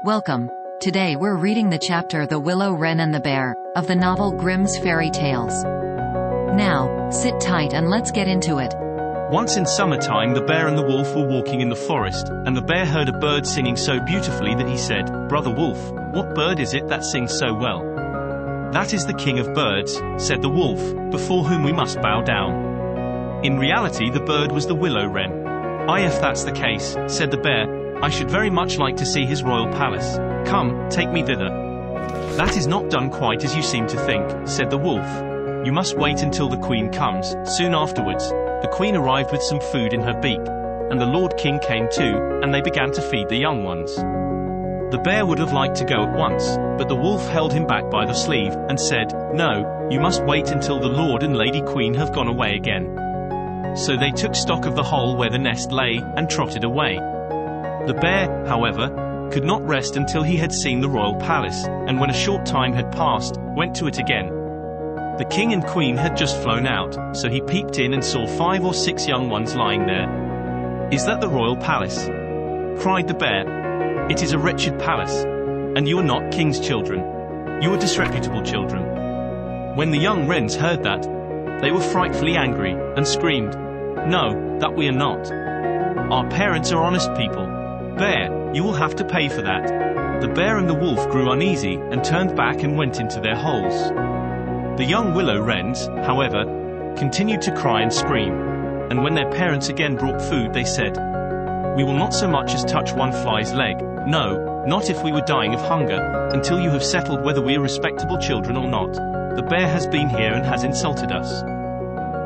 Welcome. Today we're reading the chapter The Willow-Wren and the Bear, of the novel Grimm's Fairy Tales. Now, sit tight and let's get into it. Once in summertime, the bear and the wolf were walking in the forest, and the bear heard a bird singing so beautifully that he said, "Brother Wolf, what bird is it that sings so well?" "That is the king of birds," said the wolf, "before whom we must bow down." In reality, the bird was the willow-wren. "Aye, if that's the case," said the bear, "I should very much like to see his royal palace. Come, take me thither." "That is not done quite as you seem to think," said the wolf. "You must wait until the queen comes." Soon afterwards, the queen arrived with some food in her beak, and the Lord King came too, and they began to feed the young ones. The bear would have liked to go at once, but the wolf held him back by the sleeve, and said, "No, you must wait until the Lord and Lady Queen have gone away again." So they took stock of the hole where the nest lay, and trotted away. The bear, however, could not rest until he had seen the royal palace, and when a short time had passed, went to it again. The king and queen had just flown out, so he peeped in and saw 5 or 6 young ones lying there. "Is that the royal palace?" cried the bear. "It is a wretched palace, and you are not king's children. You are disreputable children." When the young wrens heard that, they were frightfully angry, and screamed, "No, that we are not. Our parents are honest people. Bear, you will have to pay for that." The bear and the wolf grew uneasy, and turned back and went into their holes. The young willow wrens, however, continued to cry and scream, and when their parents again brought food they said, "We will not so much as touch one fly's leg, no, not if we were dying of hunger, until you have settled whether we are respectable children or not. The bear has been here and has insulted us."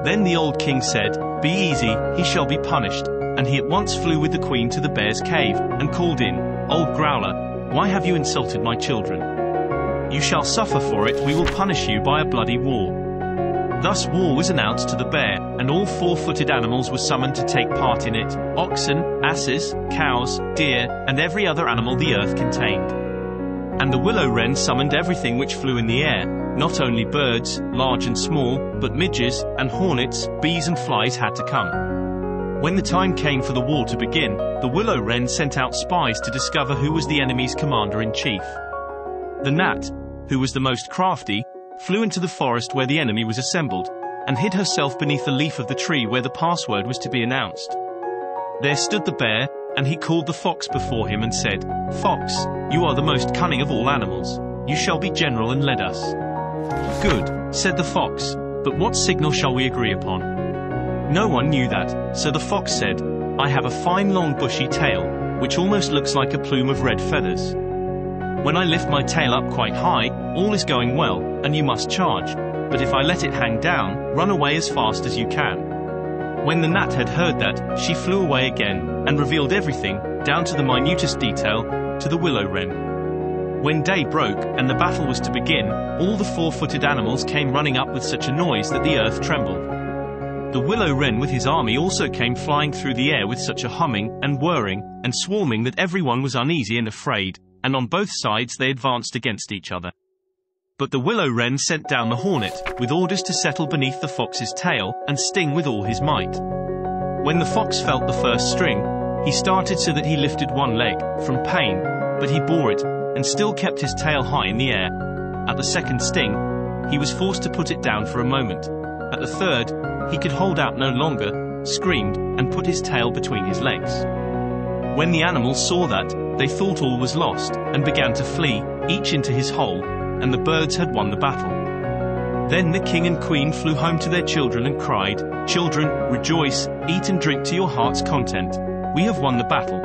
Then the old king said, "Be easy, he shall be punished," and he at once flew with the queen to the bear's cave, and called in, "Old growler, why have you insulted my children? You shall suffer for it, we will punish you by a bloody war." Thus war was announced to the bear, and all 4-footed animals were summoned to take part in it: oxen, asses, cows, deer, and every other animal the earth contained. And the willow-wren summoned everything which flew in the air, not only birds, large and small, but midges, and hornets, bees and flies had to come. When the time came for the war to begin, the willow-wren sent out spies to discover who was the enemy's commander-in-chief. The gnat, who was the most crafty, flew into the forest where the enemy was assembled, and hid herself beneath the leaf of the tree where the password was to be announced. There stood the bear, and he called the fox before him and said, "Fox, you are the most cunning of all animals. You shall be general and lead us." "Good," said the fox, "but what signal shall we agree upon?" No one knew that, so the fox said, "I have a fine long bushy tail, which almost looks like a plume of red feathers. When I lift my tail up quite high, all is going well, and you must charge, but if I let it hang down, run away as fast as you can." When the gnat had heard that, she flew away again, and revealed everything, down to the minutest detail, to the willow-wren. When day broke, and the battle was to begin, all the 4-footed animals came running up with such a noise that the earth trembled. The willow-wren with his army also came flying through the air with such a humming, and whirring, and swarming that everyone was uneasy and afraid, and on both sides they advanced against each other. But the willow-wren sent down the hornet, with orders to settle beneath the fox's tail, and sting with all his might. When the fox felt the first string, he started so that he lifted one leg, from pain, but he bore it, and still kept his tail high in the air. At the second sting, he was forced to put it down for a moment. At the third, he could hold out no longer, screamed, and put his tail between his legs. When the animals saw that, they thought all was lost, and began to flee, each into his hole, and the birds had won the battle. Then the king and queen flew home to their children and cried, "Children, rejoice, eat and drink to your heart's content. We have won the battle."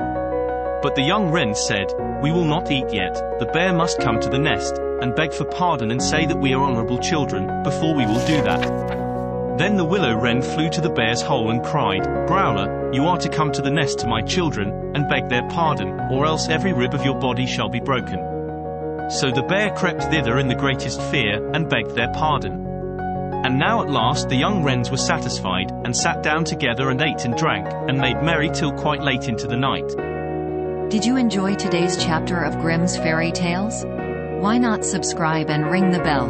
But the young wrens said, "We will not eat yet. The bear must come to the nest, and beg for pardon and say that we are honorable children, before we will do that." Then the willow-wren flew to the bear's hole and cried, "Growler, you are to come to the nest to my children, and beg their pardon, or else every rib of your body shall be broken." So the bear crept thither in the greatest fear, and begged their pardon. And now at last the young wrens were satisfied, and sat down together and ate and drank, and made merry till quite late into the night. Did you enjoy today's chapter of Grimm's Fairy Tales? Why not subscribe and ring the bell?